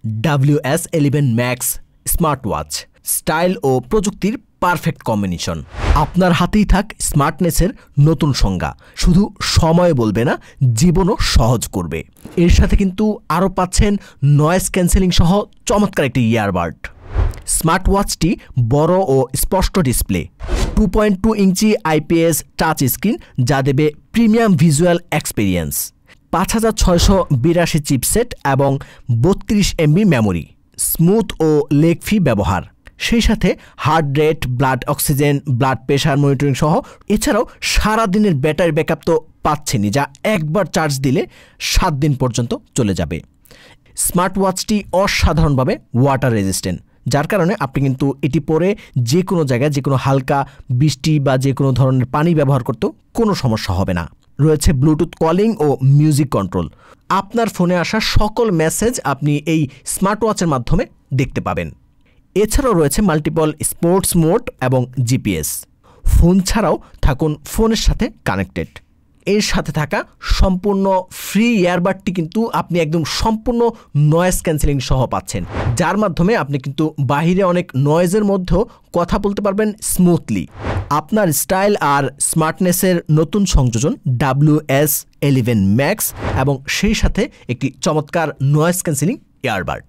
WS11 Max smart watch, style ও প্রযুক্তির perfect combination. আপনার হাতেই থাক স্মার্টনেসের নতুন সংজ্ঞা। শুধু সময় বলবে না, জীবনও সহজ করবে। এর সাথে কিন্তু আরও পাচ্ছেন নয়েজ ক্যান্সেলিং সহ চমৎকার একটি ইয়ারবাড। স্মার্ট ওয়াচটি বড় ও স্পষ্ট ডিসপ্লে, 2.2 ইঞ্চি IPS টাচ স্ক্রিন যা দেবে প্রিমিয়াম ভিজুয়াল এক্সপিরিয়েন্স, 5682 চিপসেট এবং 32 MB মেমোরি, স্মুথ ও লেগ ফ্রি ব্যবহার। সেই সাথে heart rate, blood oxygen, blood pressure monitoring সহ এছাড়াও সারাদিনের ব্যাটারি ব্যাকআপ তো পাচ্ছেনই, যা একবার চার্জ দিলে 7 দিন পর্যন্ত চলে যাবে। স্মার্ট ওয়াচটি অসাধারণভাবে ওয়াটার রেজিস্ট্যান্ট, যার কারণে আপনি কিন্তু এটি পরে যে কোনো জায়গায় যে কোনো হালকা বৃষ্টি বা যে কোনো ধরনের পানি ব্যবহার করতেও কোনো সমস্যা হবে না। রয়েছে ব্লুটুথ কলিং ও মিউজিক কন্ট্রোল। আপনার ফোনে আসা সকল মেসেজ আপনি এই স্মার্ট ওয়াচের মাধ্যমে দেখতে পাবেন। এছাড়াও রয়েছে মাল্টিপল স্পোর্টস মোড এবং GPS। ফোন ছাড়াও থাকুন ফোনের সাথে কানেক্টেড। এর সাথে থাকা সম্পূর্ণ ফ্রি ইয়ারবাডটি কিন্তু আপনি একদম সম্পূর্ণ নয়েজ ক্যান্সেলিং সহ পাচ্ছেন, যার মাধ্যমে আপনি কিন্তু বাহিরে অনেক নয়েজের মধ্যেও কথা বলতে পারবেন স্মুথলি। আপনার স্টাইল আর স্মার্টনেসের নতুন সংযোজন WS11 ম্যাক্স এবং সেই সাথে একটি চমৎকার নয়েজ ক্যান্সেলিং ইয়ারবাড।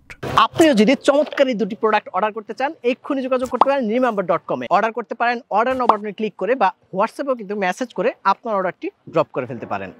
আপনিও যদি চমৎকার এই দুটি প্রোডাক্ট অর্ডার করতে চান, এক্ষুনি যোগাযোগ করতে পারেন remember.com এ। অর্ডার করতে পারেন অর্ডার নাও বাটনে ক্লিক করে, বা হোয়াটসঅ্যাপেও কিন্তু মেসেজ করে আপনার অর্ডারটি ড্রপ করে ফেলতে পারেন।